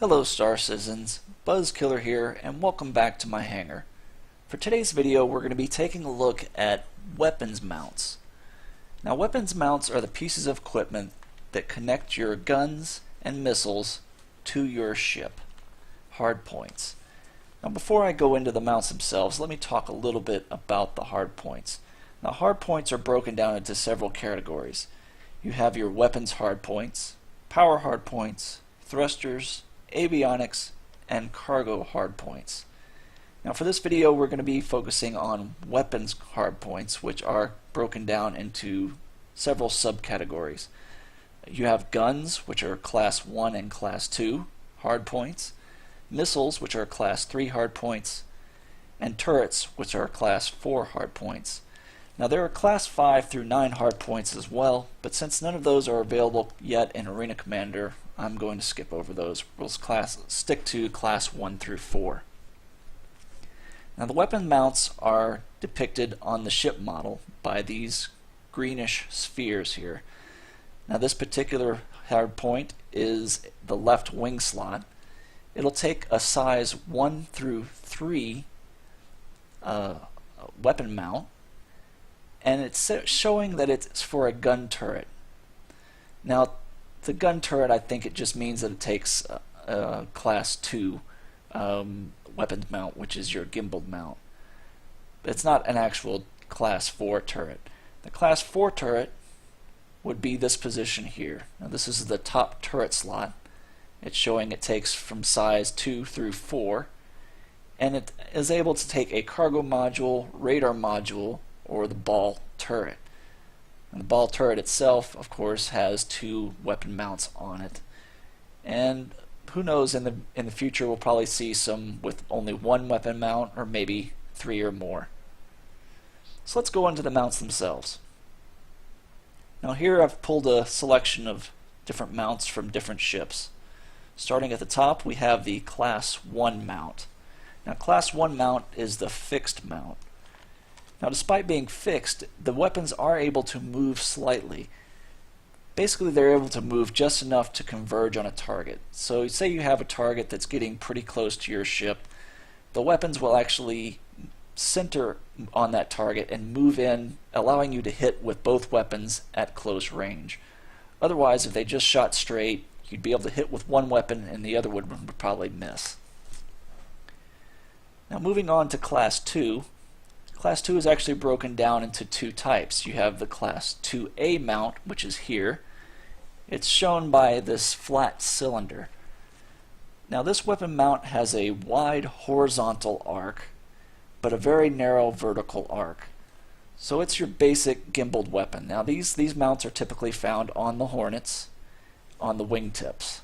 Hello Star Citizens, Buzzkiller here, and welcome back to my hangar. For today's video we're going to be taking a look at weapons mounts. Now weapons mounts are the pieces of equipment that connect your guns and missiles to your ship, hardpoints. Now before I go into the mounts themselves, let me talk a little bit about the hardpoints. Now hardpoints are broken down into several categories. You have your weapons hardpoints, power hardpoints, thrusters, avionics, and cargo hardpoints. Now for this video we're going to be focusing on weapons hardpoints, which are broken down into several subcategories. You have guns, which are class 1 and class 2 hardpoints, missiles, which are class 3 hardpoints, and turrets, which are class 4 hardpoints. Now there are class 5 through 9 hardpoints as well, but since none of those are available yet in Arena Commander, I'm going to skip over those. We'll stick to class 1 through 4. Now the weapon mounts are depicted on the ship model by these greenish spheres here. Now this particular hardpoint is the left wing slot. It'll take a size 1 through 3 weapon mount, and it's showing that it's for a gun turret. Now the gun turret, I think it just means that it takes a class 2 weapons mount, which is your gimbal mount. It's not an actual class 4 turret. The class 4 turret would be this position here. Now this is the top turret slot. It's showing it takes from size 2 through 4, and it is able to take a cargo module, radar module, or the ball turret. And the ball turret itself, of course, has 2 weapon mounts on it. And who knows, in the future we'll probably see some with only 1 weapon mount, or maybe 3 or more. So let's go into the mounts themselves. Now here I've pulled a selection of different mounts from different ships. Starting at the top, we have the class 1 mount. Now class 1 mount is the fixed mount. Now despite being fixed, the weapons are able to move slightly. Basically they're able to move just enough to converge on a target. So say you have a target that's getting pretty close to your ship, the weapons will actually center on that target and move in, allowing you to hit with both weapons at close range. Otherwise, if they just shot straight, you'd be able to hit with one weapon and the other one would probably miss. Now moving on to class 2. Class 2 is actually broken down into 2 types. You have the class 2A mount, which is here. It's shown by this flat cylinder. Now this weapon mount has a wide horizontal arc, but a very narrow vertical arc. So it's your basic gimbaled weapon. Now these mounts are typically found on the Hornets, on the wingtips.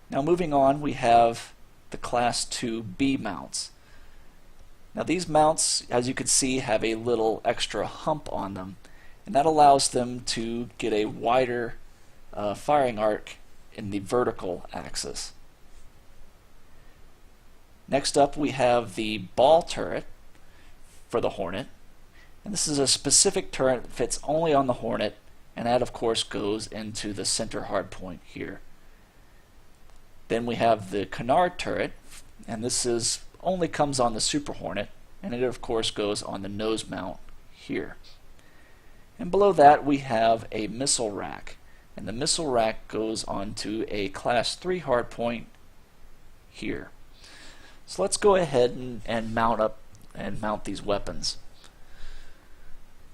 Now moving on, we have the class 2B mounts. Now these mounts, as you can see, have a little extra hump on them, and that allows them to get a wider firing arc in the vertical axis. Next up we have the ball turret for the Hornet, and this is a specific turret that fits only on the Hornet, and that of course goes into the center hardpoint here. Then we have the canard turret, and this only comes on the Super Hornet, and it of course goes on the nose mount here. And below that we have a missile rack, and the missile rack goes onto a class 3 hardpoint here. So let's go ahead and mount these weapons.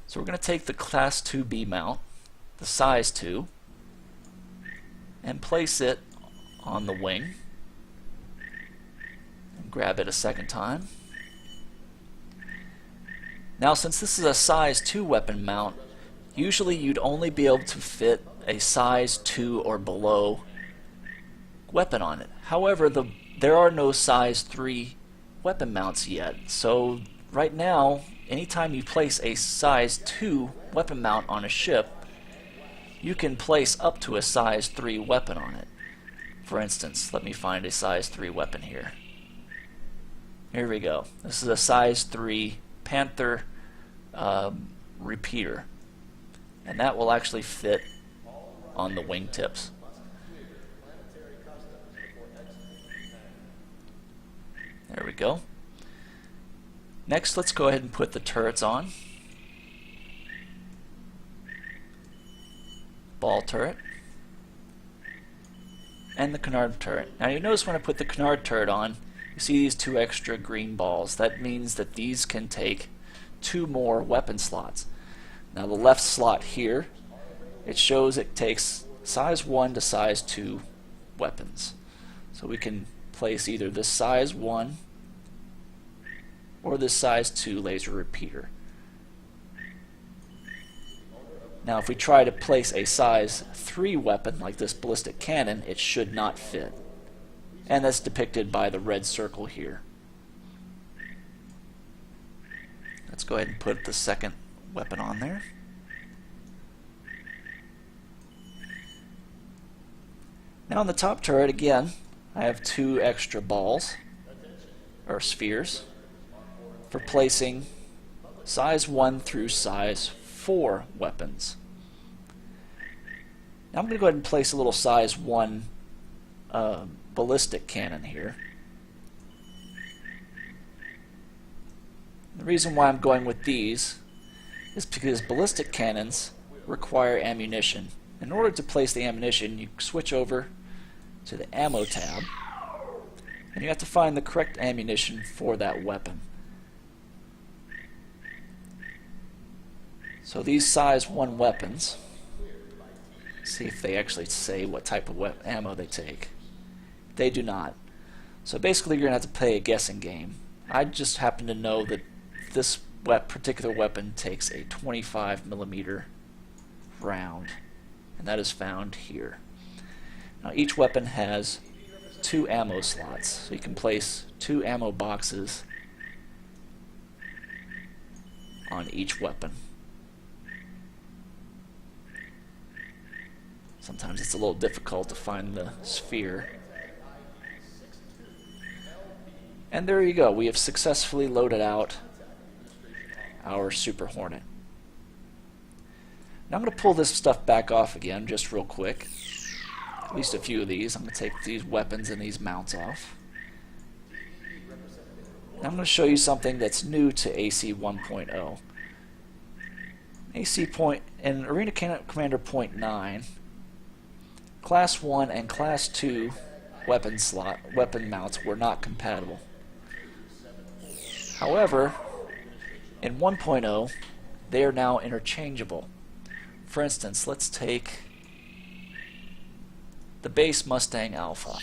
So we're going to take the class 2B mount, the size 2, and place it on the wing. Grab it a second time. Now since this is a size 2 weapon mount, usually you'd only be able to fit a size 2 or below weapon on it. However, there are no size 3 weapon mounts yet, so right now anytime you place a size 2 weapon mount on a ship, you can place up to a size 3 weapon on it. For instance, let me find a size 3 weapon here. Here we go. This is a size 3 Panther repeater, and that will actually fit on the wingtips. go. Next, let's go ahead and put the turrets on. Ball turret. And the canard turret. Now you notice when I put the canard turret on, you see these 2 extra green balls. That means that these can take 2 more weapon slots. Now the left slot here, it shows it takes size 1 to size 2 weapons. So we can place either this size 1 or this size 2 laser repeater. Now if we try to place a size 3 weapon like this ballistic cannon, it should not fit. And that's depicted by the red circle here. Let's go ahead and put the second weapon on there. Now on the top turret again, I have 2 extra balls, or spheres, for placing size 1 through size 4 weapons. Now I'm going to go ahead and place a little size 1 ballistic cannon here. The reason why I'm going with these is because ballistic cannons require ammunition. In order to place the ammunition, you switch over to the ammo tab, and you have to find the correct ammunition for that weapon. So these size 1 weapons, see if they actually say what type of ammo they take. They do not. So basically you're going to have to play a guessing game. I just happen to know that this particular weapon takes a 25mm round, and that is found here. Now each weapon has 2 ammo slots, so you can place 2 ammo boxes on each weapon. Sometimes it's a little difficult to find the sphere. And there you go, we have successfully loaded out our Super Hornet. Now I'm going to pull this stuff back off again just real quick. At least a few of these. I'm going to take these weapons and these mounts off. Now I'm going to show you something that's new to AC 1.0. AC point in Arena Commander 0.9, Class 1 and Class 2 weapon mounts were not compatible. However, in 1.0, they are now interchangeable. For instance, let's take the base Mustang Alpha.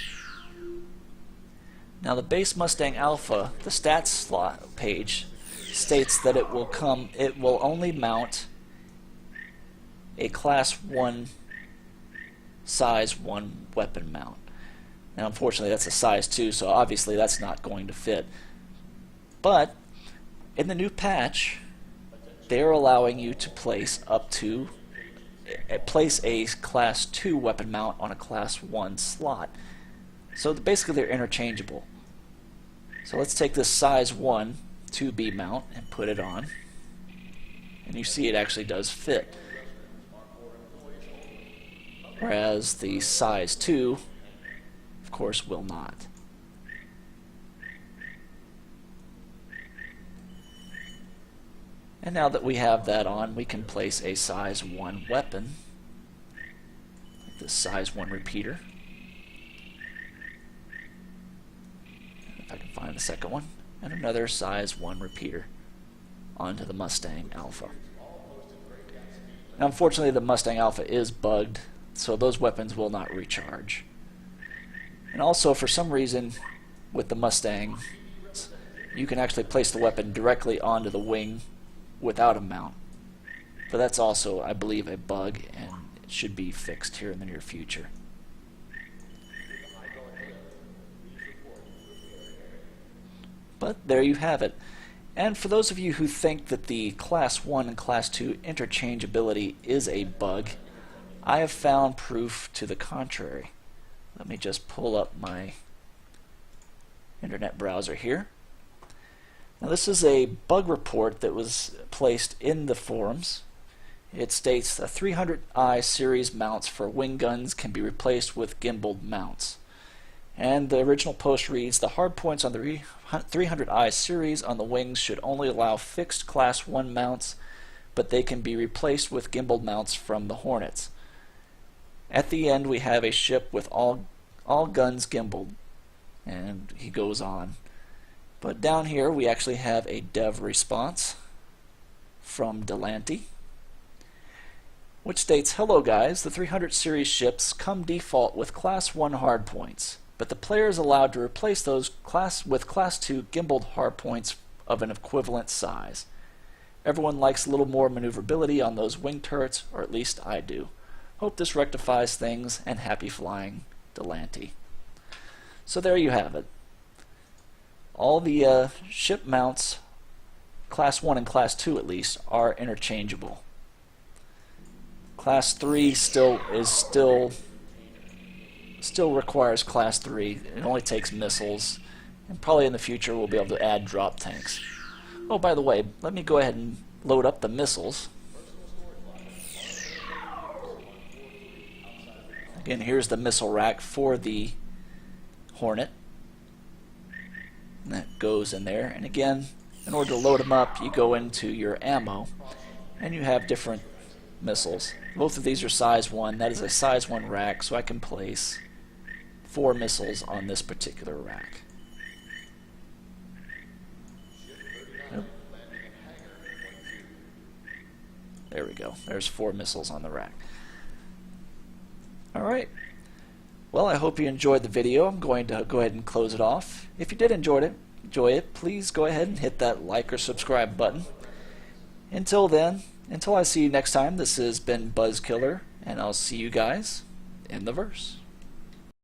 Now the base Mustang Alpha, the stats slot page states that it will only mount a Class 1 size 1 weapon mount. Now unfortunately that's a size 2, so obviously that's not going to fit. But in the new patch, they're allowing you to place a Class 2 weapon mount on a Class 1 slot. So basically they're interchangeable. So let's take this size 1 2B mount and put it on. And you see it actually does fit. Whereas the size 2, of course, will not. And now that we have that on, we can place a size 1 weapon, like this size 1 repeater. If I can find the second one, and another size 1 repeater onto the Mustang Alpha. Now unfortunately the Mustang Alpha is bugged, so those weapons will not recharge. And also for some reason with the Mustang, you can actually place the weapon directly onto the wing without a mount. But that's also, I believe, a bug, and it should be fixed here in the near future. But there you have it. And for those of you who think that the Class 1 and Class 2 interchangeability is a bug, I have found proof to the contrary. Let me just pull up my internet browser here. Now this is a bug report that was placed in the forums. It states the 300i series mounts for wing guns can be replaced with gimbaled mounts. And the original post reads, the hardpoints on the 300i series on the wings should only allow fixed Class 1 mounts, but they can be replaced with gimbaled mounts from the Hornets. At the end we have a ship with all guns gimbaled. And he goes on. But down here we actually have a dev response from Delante, which states, hello guys, the 300 series ships come default with Class 1 hardpoints, but the player is allowed to replace those with Class 2 gimbaled hardpoints of an equivalent size. Everyone likes a little more maneuverability on those wing turrets, or at least I do. Hope this rectifies things, and happy flying, Delante. So there you have it. All the ship mounts, Class 1 and Class 2 at least, are interchangeable. Class 3 still requires Class 3. It only takes missiles, and probably in the future we'll be able to add drop tanks. Oh, by the way, let me go ahead and load up the missiles. Again, here's the missile rack for the Hornet. And that goes in there. And again, in order to load them up, you go into your ammo, and you have different missiles. Both of these are size 1. That is a size 1 rack, so I can place 4 missiles on this particular rack. Yep. There we go. There's 4 missiles on the rack. Alright. Well, I hope you enjoyed the video. I'm going to go ahead and close it off. If you did enjoy it, please go ahead and hit that like or subscribe button. Until then, until I see you next time, this has been Buzzkiller, and I'll see you guys in the verse.